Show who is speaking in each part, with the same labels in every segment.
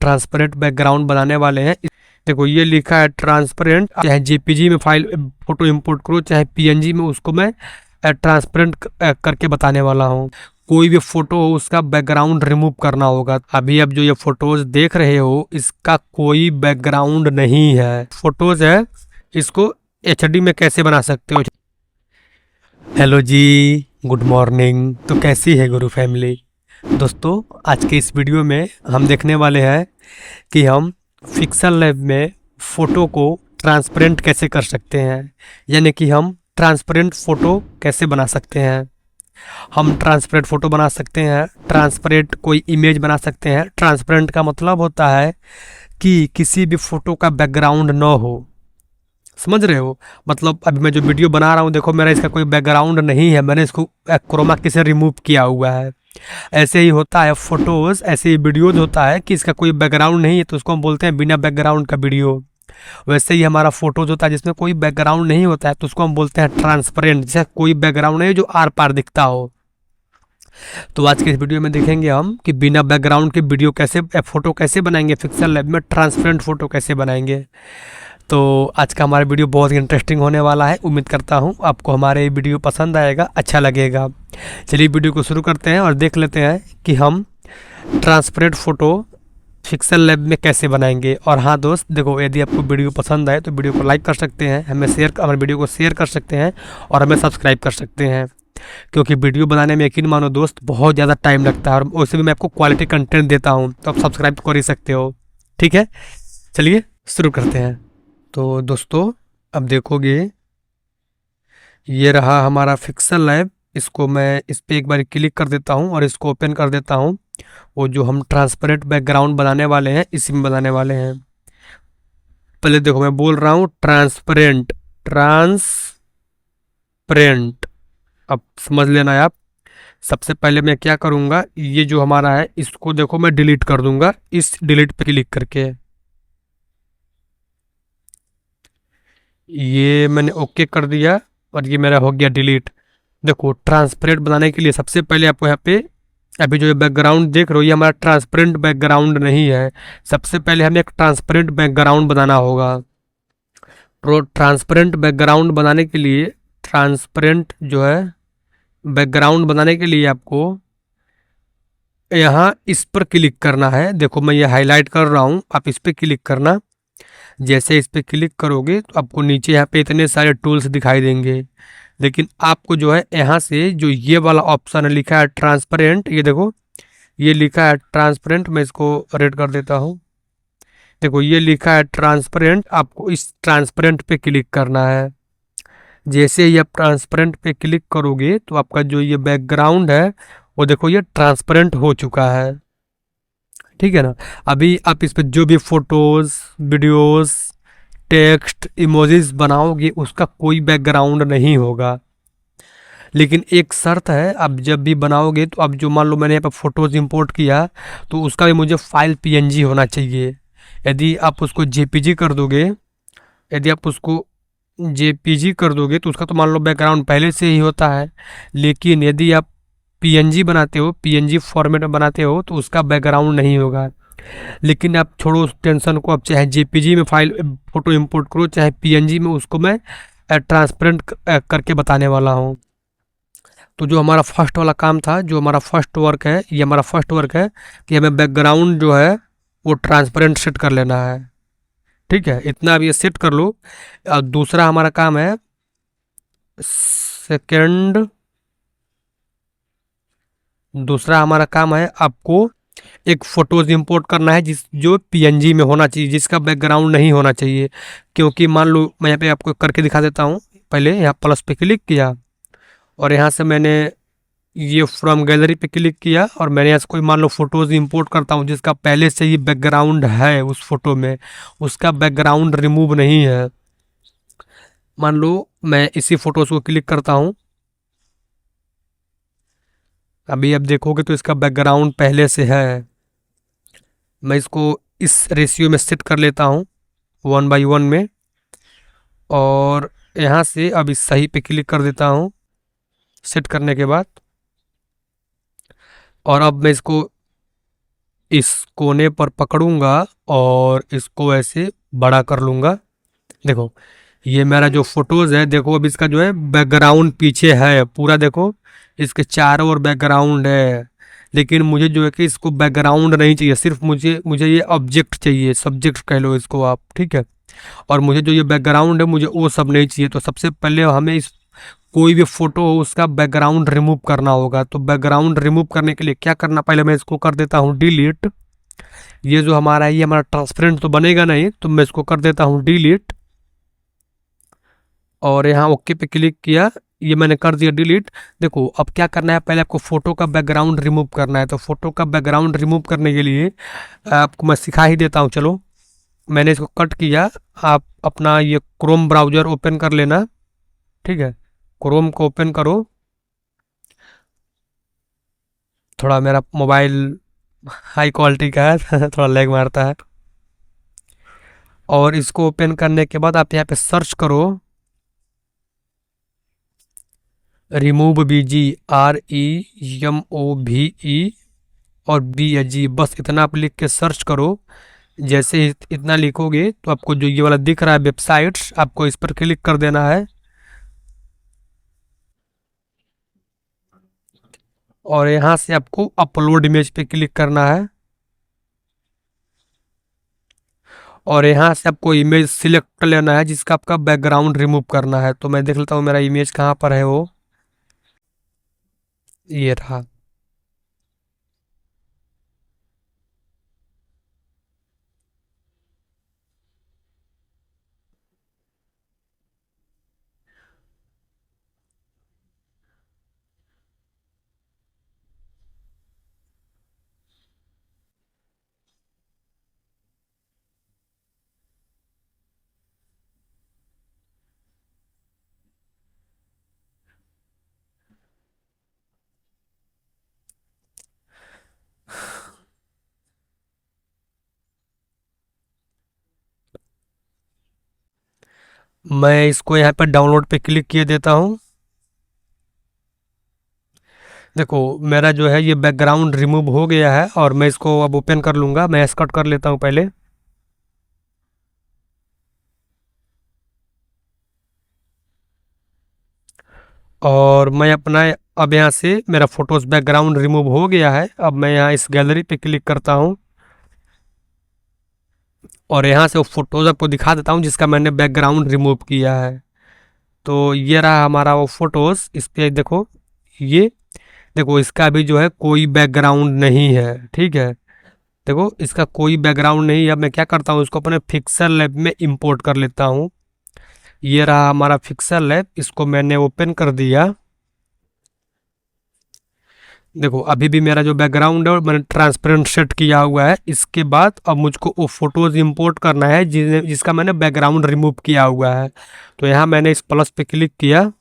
Speaker 1: Transparent background बनाने वाले हैं। देखो ये लिखा है ट्रांसपेरेंट, चाहे जेपीजी में फाइल फोटो इंपोर्ट करो चाहे पीएनजी में, उसको मैं ट्रांसपेरेंट करके बताने वाला हूँ। कोई भी फोटो हो उसका बैकग्राउंड रिमूव करना होगा। अभी अब जो ये फोटोज देख रहे हो इसका कोई बैकग्राउंड नहीं है, फोटोज है, इसको एचडी में कैसे बना सकते हो। हेलो जी, गुड मॉर्निंग। तो कैसी है गुरु फैमिली। दोस्तों आज के इस वीडियो में हम देखने वाले हैं कि हम फिक्सल लैब में फ़ोटो को ट्रांसपेरेंट कैसे कर सकते हैं, यानी कि हम ट्रांसपेरेंट फ़ोटो कैसे बना सकते हैं। हम ट्रांसपेरेंट फ़ोटो बना सकते हैं, ट्रांसपेरेंट कोई इमेज बना सकते हैं। ट्रांसपेरेंट का मतलब होता है कि किसी भी फ़ोटो का बैकग्राउंड न हो, समझ रहे हो। मतलब अभी मैं जो वीडियो बना रहा हूँ देखो मेरा इसका कोई बैकग्राउंड नहीं है, मैंने इसको क्रोमा की से रिमूव किया हुआ है। ऐसे ही होता है फोटोज़, ऐसे ही वीडियोज़ होता है कि इसका कोई बैकग्राउंड नहीं है तो उसको हम बोलते हैं बिना बैकग्राउंड का वीडियो। वैसे ही हमारा फोटोज़ होता है जिसमें कोई बैकग्राउंड नहीं होता है तो उसको हम बोलते हैं ट्रांसपेरेंट, जिसका कोई बैकग्राउंड नहीं है, जो आर पार दिखता हो। तो आज के इस वीडियो में देखेंगे हम कि बिना बैकग्राउंड के वीडियो कैसे फ़ोटो कैसे बनाएंगे, फिक्सल लैब में ट्रांसपेरेंट फ़ोटो कैसे बनाएंगे। तो आज का हमारा वीडियो बहुत ही इंटरेस्टिंग होने वाला है। उम्मीद करता हूँ आपको हमारे ये वीडियो पसंद आएगा, अच्छा लगेगा। चलिए वीडियो को शुरू करते हैं और देख लेते हैं कि हम ट्रांसपेरेंट फ़ोटो फिक्सल लैब में कैसे बनाएंगे। और हाँ दोस्त देखो, यदि आपको वीडियो पसंद आए तो वीडियो को लाइक कर सकते हैं, हमारे वीडियो को शेयर कर सकते हैं और हमें सब्सक्राइब कर सकते हैं, क्योंकि वीडियो बनाने में यकीन मानो दोस्त बहुत ज़्यादा टाइम लगता है और उससे भी मैं आपको क्वालिटी कंटेंट देता हूँ, तो आप सब्सक्राइब कर ही सकते हो। ठीक है, चलिए शुरू करते हैं। तो दोस्तों अब देखोगे ये रहा हमारा फिक्सल लैब। इसको मैं इस पर एक बार क्लिक कर देता हूँ और इसको ओपन कर देता हूँ। वो जो हम ट्रांसपेरेंट बैकग्राउंड बनाने वाले हैं इसी में बनाने वाले हैं। पहले देखो मैं बोल रहा हूँ ट्रांसपेरेंट, ट्रांसपेरेंट, अब समझ लेना है आप। सबसे पहले मैं क्या करूँगा, ये जो हमारा है इसको देखो मैं डिलीट कर दूंगा, इस डिलीट पे क्लिक करके। ये मैंने ओके कर दिया और ये मेरा हो गया डिलीट। देखो ट्रांसपेरेंट बनाने के लिए सबसे पहले आपको यहाँ पे अभी जो बैकग्राउंड देख रहे हो ये हमारा ट्रांसपेरेंट बैकग्राउंड नहीं है। सबसे पहले हमें एक ट्रांसपेरेंट बैकग्राउंड बनाना होगा। तो ट्रांसपेरेंट बैकग्राउंड बनाने के लिए, ट्रांसपेरेंट जो है बैकग्राउंड बनाने के लिए आपको यहाँ इस पर क्लिक करना है। देखो मैं ये हाईलाइट कर रहा हूँ, आप इस पर क्लिक करना। जैसे इस पर क्लिक करोगे तो आपको नीचे यहाँ पे इतने सारे टूल्स दिखाई देंगे, लेकिन आपको जो है यहाँ से जो ये वाला ऑप्शन है लिखा है ट्रांसपेरेंट, ये देखो ये लिखा है ट्रांसपेरेंट, मैं इसको रेड कर देता हूँ। देखो ये लिखा है ट्रांसपेरेंट, आपको इस ट्रांसपेरेंट पे क्लिक करना है। जैसे ही आप ट्रांसपेरेंट पे क्लिक करोगे तो आपका जो ये बैकग्राउंड है वो देखो ये ट्रांसपेरेंट हो चुका है। ठीक है ना। अभी आप इस पर जो भी फोटोज़, वीडियोज़, टेक्स्ट, इमोजीज बनाओगे उसका कोई बैकग्राउंड नहीं होगा। लेकिन एक शर्त है, अब जब भी बनाओगे तो अब जो मान लो मैंने यहाँ पर फ़ोटोज़ इंपोर्ट किया तो उसका भी मुझे फाइल पीएनजी होना चाहिए। यदि आप उसको जेपीजी कर दोगे, यदि आप उसको जेपीजी कर दोगे तो उसका तो मान लो बैकग्राउंड पहले से ही होता है। लेकिन यदि आप पीएनजी बनाते हो, पीएनजी फॉर्मेट में बनाते हो तो उसका बैकग्राउंड नहीं होगा। लेकिन आप छोड़ो उस टेंशन को, अब चाहे जेपीजी में फाइल फ़ोटो इंपोर्ट करो चाहे पीएनजी में, उसको मैं ट्रांसपेरेंट करके बताने वाला हूँ। तो जो हमारा फर्स्ट वाला काम था, जो हमारा फर्स्ट वर्क है, ये हमारा फर्स्ट वर्क है कि हमें बैकग्राउंड जो है वो ट्रांसपेरेंट सेट कर लेना है। ठीक है, इतना अब ये सेट कर लो। दूसरा हमारा काम है सेकंड, दूसरा हमारा काम है आपको एक फ़ोटोज़ इंपोर्ट करना है जो पीएनजी में होना चाहिए, जिसका बैकग्राउंड नहीं होना चाहिए। क्योंकि मान लो मैं यहाँ पे आपको करके दिखा देता हूँ। पहले यहाँ प्लस पे क्लिक किया और यहाँ से मैंने ये फ्रॉम गैलरी पे क्लिक किया और मैंने यहाँ से कोई मान लो फ़ोटोज़ इंपोर्ट करता हूँ जिसका पहले से ही बैकग्राउंड है उस फोटो में, उसका बैकग्राउंड रिमूव नहीं है। मान लो मैं इसी फ़ोटोज़ को क्लिक करता हूँ, अभी आप देखोगे तो इसका बैकग्राउंड पहले से है। मैं इसको इस रेशियो में सेट कर लेता हूँ 1:1 में, और यहाँ से अब इस सही पे क्लिक कर देता हूँ सेट करने के बाद। और अब मैं इसको इस कोने पर पकड़ूंगा और इसको ऐसे बड़ा कर लूँगा। देखो ये मेरा जो फ़ोटोज़ है, देखो अब इसका जो है बैकग्राउंड पीछे है पूरा, देखो इसके चारों ओर बैकग्राउंड है। लेकिन मुझे जो है कि इसको बैकग्राउंड नहीं चाहिए, सिर्फ मुझे मुझे ये ऑब्जेक्ट चाहिए, सब्जेक्ट कह लो इसको आप, ठीक है। और मुझे जो ये बैकग्राउंड है मुझे वो सब नहीं चाहिए। तो सबसे पहले हमें इस कोई भी फ़ोटो हो उसका बैकग्राउंड रिमूव करना होगा। तो बैकग्राउंड रिमूव करने के लिए क्या करना, पहले मैं इसको कर देता हूँ डिलीट। ये जो हमारा ये हमारा ट्रांसपेरेंट तो बनेगा नहीं, तो मैं इसको कर देता हूँ डिलीट और यहाँ ओके पे क्लिक किया, ये मैंने कर दिया डिलीट। देखो अब क्या करना है, पहले आपको फ़ोटो का बैकग्राउंड रिमूव करना है। तो फ़ोटो का बैकग्राउंड रिमूव करने के लिए आपको मैं सिखा ही देता हूँ। चलो मैंने इसको कट किया, आप अपना ये क्रोम ब्राउज़र ओपन कर लेना, ठीक है। क्रोम को ओपन करो, थोड़ा मेरा मोबाइल हाई क्वालिटी का है थोड़ा लैग मारता है। और इसको ओपन करने के बाद आप यहाँ पे सर्च करो रिमूव बीजी, REMOVE और BG, बस इतना आप लिख के सर्च करो। जैसे ही इतना लिखोगे तो आपको जो ये वाला दिख रहा है वेबसाइट्स, आपको इस पर क्लिक कर देना है और यहाँ से आपको अपलोड इमेज पे क्लिक करना है और यहाँ से आपको इमेज सिलेक्ट कर लेना है जिसका आपका बैकग्राउंड रिमूव करना है। तो मैं देख लेता हूँ मेरा इमेज कहाँ पर है, वो ये रहा। मैं इसको यहाँ पर डाउनलोड पे क्लिक किए देता हूँ। देखो मेरा जो है ये बैकग्राउंड रिमूव हो गया है और मैं इसको अब ओपन कर लूँगा। मैं स्कट कर लेता हूँ पहले। और मैं अपना अब यहाँ से मेरा फ़ोटोज़ बैकग्राउंड रिमूव हो गया है। अब मैं यहाँ इस गैलरी पे क्लिक करता हूँ और यहाँ से वो फ़ोटोज़ आपको दिखा देता हूँ जिसका मैंने बैकग्राउंड रिमूव किया है। तो ये रहा हमारा वो फ़ोटोज़। इस पे देखो, ये देखो इसका भी जो है कोई बैकग्राउंड नहीं है, ठीक है। देखो इसका कोई बैकग्राउंड नहीं है। अब मैं क्या करता हूँ, इसको अपने पिक्सल लैब में इंपोर्ट कर लेता हूँ। ये रहा हमारा पिक्सल लैब, इसको मैंने ओपन कर दिया। देखो अभी भी मेरा जो बैकग्राउंड है और मैंने ट्रांसपेरेंट सेट किया हुआ है। इसके बाद अब मुझको वो फ़ोटोज़ इंपोर्ट करना है जिसका मैंने बैकग्राउंड रिमूव किया हुआ है। तो यहाँ मैंने इस प्लस पे क्लिक किया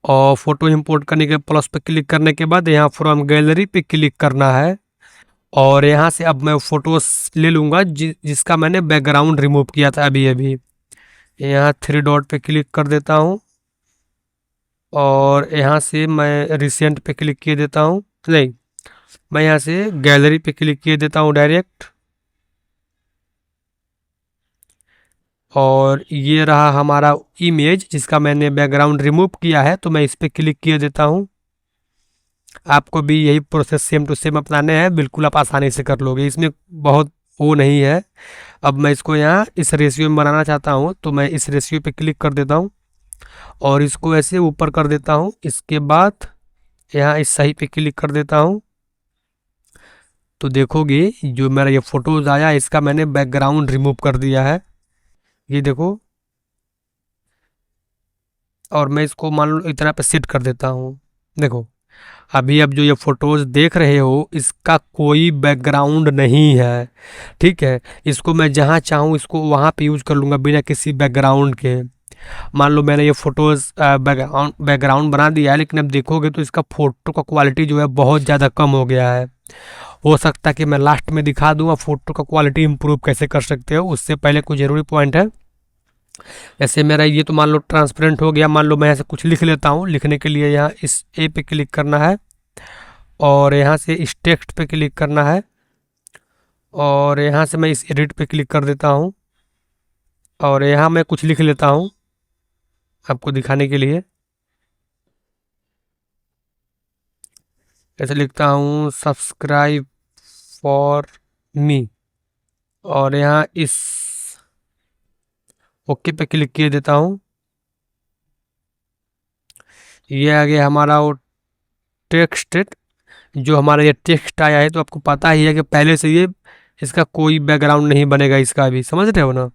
Speaker 1: और फ़ोटो इंपोर्ट करने के प्लस पे क्लिक करने के बाद यहाँ फ्रॉम गैलरी पे क्लिक करना है और यहाँ से अब मैं फ़ोटोज़ ले लूँगा जिसका मैंने बैकग्राउंड रिमूव किया था अभी अभी। यहाँ थ्री डॉट पे क्लिक कर देता हूँ और यहाँ से मैं रिसेंट पे क्लिक किए देता हूँ, नहीं मैं यहाँ से गैलरी पे क्लिक किए देता हूँ डायरेक्ट। और ये रहा हमारा इमेज जिसका मैंने बैकग्राउंड रिमूव किया है, तो मैं इस पे क्लिक किए देता हूँ। आपको भी यही प्रोसेस सेम टू सेम अपनाने हैं, बिल्कुल आप आसानी से कर लोगे, इसमें बहुत वो नहीं है। अब मैं इसको यहाँ इस रेशियो में बनाना चाहता हूँ तो मैं इस रेशियो पे क्लिक कर देता हूँ और इसको ऐसे ऊपर कर देता हूँ। इसके बाद यहाँ इस सही पे क्लिक कर देता हूँ तो देखोगे जो मेरा ये फ़ोटोज़ आया इसका मैंने बैकग्राउंड रिमूव कर दिया है, ये देखो। और मैं इसको मान लो इतना पे सेट कर देता हूँ। देखो अभी अब जो ये फ़ोटोज़ देख रहे हो इसका कोई बैकग्राउंड नहीं है, ठीक है। इसको मैं जहाँ चाहूँ इसको वहाँ पे यूज कर लूँगा बिना किसी बैकग्राउंड के। मान लो मैंने ये फ़ोटोज़ बैकग्राउंड बना दिया है, लेकिन अब देखोगे तो इसका फ़ोटो का क्वालिटी जो है बहुत ज़्यादा कम हो गया है। हो सकता है कि मैं लास्ट में दिखा दूँ आप फ़ोटो का क्वालिटी इम्प्रूव कैसे कर सकते हो। उससे पहले कुछ ज़रूरी पॉइंट है। जैसे मेरा ये तो मान लो ट्रांसपेरेंट हो गया, मान लो मैं यहाँ से कुछ लिख लेता हूँ। लिखने के लिए यहाँ इस ए पे क्लिक करना है और यहाँ से इस टेक्स्ट पे क्लिक करना है और यहाँ से मैं इस एडिट पे क्लिक कर देता हूँ और यहाँ मैं कुछ लिख लेता हूँ आपको दिखाने के लिए। ऐसे लिखता हूँ सब्सक्राइब फॉर मी और यहाँ इस ओके पे क्लिक किए देता हूँ। ये आ गया हमारा वो टेक्स्ट, जो हमारा ये टेक्स्ट आया है। तो आपको पता ही है कि पहले से ये इसका कोई बैकग्राउंड नहीं बनेगा, इसका भी समझ रहे हो ना,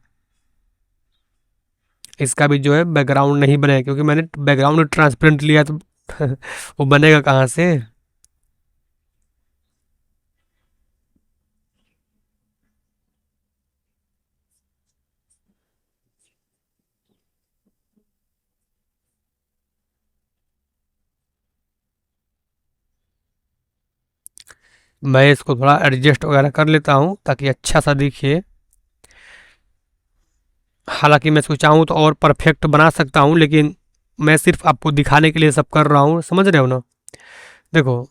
Speaker 1: इसका भी जो है बैकग्राउंड नहीं बनेगा क्योंकि मैंने बैकग्राउंड ट्रांसपेरेंट लिया तो वो बनेगा कहाँ से। मैं इसको थोड़ा एडजस्ट वगैरह कर लेता हूँ ताकि अच्छा सा दिखे। हालांकि मैं इसको चाहूँ तो और परफेक्ट बना सकता हूँ, लेकिन मैं सिर्फ आपको दिखाने के लिए सब कर रहा हूँ, समझ रहे हो ना। देखो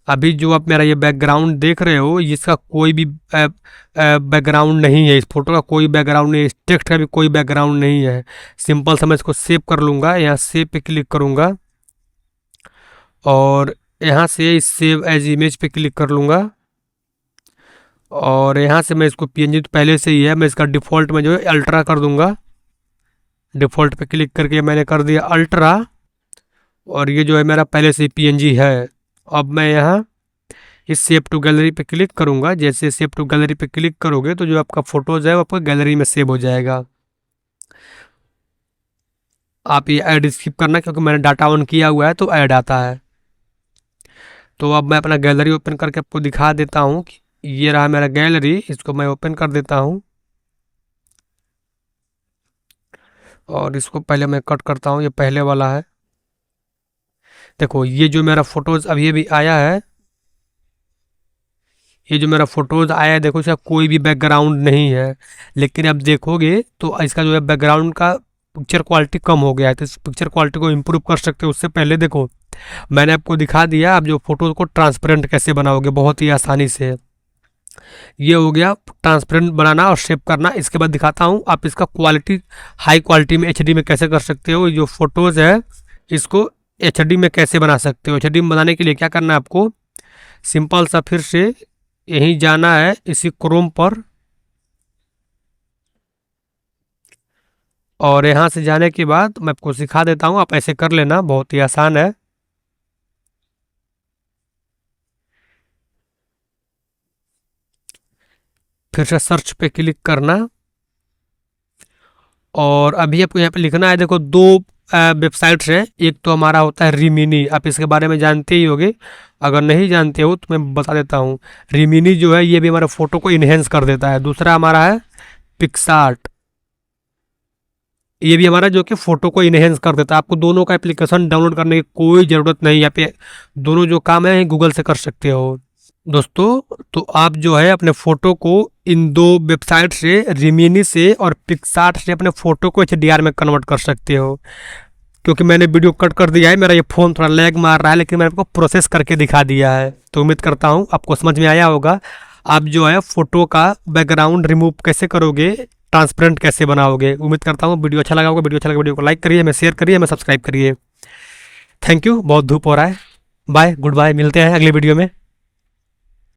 Speaker 1: अभी जो आप मेरा ये बैकग्राउंड देख रहे हो, इसका कोई भी बैकग्राउंड नहीं है, इस फोटो का कोई बैकग्राउंड नहीं है, इस टेक्स्ट का भी कोई बैकग्राउंड नहीं है। सिंपल सा मैं इसको सेव कर लूँगा, यहाँ सेव पे क्लिक करूँगा और यहाँ से इस सेव एज इमेज पे क्लिक कर लूँगा और यहाँ से मैं इसको पीएनजी तो पहले से ही है, मैं इसका डिफ़ॉल्ट में जो है अल्ट्रा कर दूँगा। डिफ़ॉल्ट पे क्लिक करके मैंने कर दिया अल्ट्रा और ये जो है मेरा पहले से पीएनजी है। अब मैं यहाँ इस सेव टू गैलरी पे क्लिक करूँगा। जैसे सेव टू गैलरी पे क्लिक करोगे तो जो आपका फ़ोटोज़ है वो आपको गैलरी में सेव हो जाएगा। आप ये ऐड स्किप करना क्योंकि मैंने डाटा ऑन किया हुआ है तो ऐड आता है। तो अब मैं अपना गैलरी ओपन करके आपको दिखा देता हूँ कि ये रहा मेरा गैलरी, इसको मैं ओपन कर देता हूँ और इसको पहले मैं कट करता हूँ, ये पहले वाला है। देखो ये जो मेरा फ़ोटोज़ अभी अभी आया है, ये जो मेरा फ़ोटोज़ आया है, देखो इसका कोई भी बैकग्राउंड नहीं है। लेकिन अब देखोगे तो इसका जो है बैकग्राउंड का पिक्चर क्वालिटी कम हो गया है। तो इस पिक्चर क्वालिटी को इम्प्रूव कर सकते हो। उससे पहले देखो मैंने आपको दिखा दिया आप जो फ़ोटोज़ को ट्रांसपेरेंट कैसे बनाओगे बहुत ही आसानी से। ये हो गया ट्रांसपेरेंट बनाना और शेप करना। इसके बाद दिखाता हूँ आप इसका क्वालिटी हाई क्वालिटी में एचडी में कैसे कर सकते हो। जो फ़ोटोज़ है इसको एचडी में कैसे बना सकते हो। एचडी में बनाने के लिए क्या करना है आपको, सिंपल सा फिर से यहीं जाना है इसी क्रोम पर और यहाँ से जाने के बाद मैं आपको सिखा देता हूँ, आप ऐसे कर लेना, बहुत ही आसान है। फिर से सर्च पे क्लिक करना और अभी आपको यहाँ पे लिखना है। देखो दो वेबसाइट्स हैं, एक तो हमारा होता है रिमिनी, आप इसके बारे में जानते ही होगे। अगर नहीं जानते हो तो मैं बता देता हूँ। रिमिनी जो है ये भी हमारे फ़ोटो को इन्हेंस कर देता है। दूसरा हमारा है पिक्सार्ट, ये भी हमारा जो कि फ़ोटो को इन्हेंस कर देता है। आपको दोनों का एप्लीकेशन डाउनलोड करने की कोई ज़रूरत नहीं, यहाँ पे दोनों जो काम है गूगल से कर सकते हो दोस्तों। तो आप जो है अपने फ़ोटो को इन दो वेबसाइट से, रिमिनी से और पिक्सार्ट से, अपने फ़ोटो को एचडीआर में कन्वर्ट कर सकते हो। क्योंकि मैंने वीडियो कट कर दिया है, मेरा ये फ़ोन थोड़ा लैग मार रहा है, लेकिन मैंने आपको प्रोसेस करके दिखा दिया है। तो उम्मीद करता हूँ आपको समझ में आया होगा। आप जो है फ़ोटो का बैकग्राउंड रिमूव कैसे करोगे, ट्रांसपेरेंट कैसे बनाओगे। उम्मीद करता हूँ वीडियो अच्छा लगा होगा। वीडियो अच्छा लगा वीडियो को लाइक करिए, हमें शेयर करिए, हमें सब्सक्राइब करिए। Thank you. बहुत धूप हो रहा है। बाय, गुड बाय, मिलते हैं अगले वीडियो में।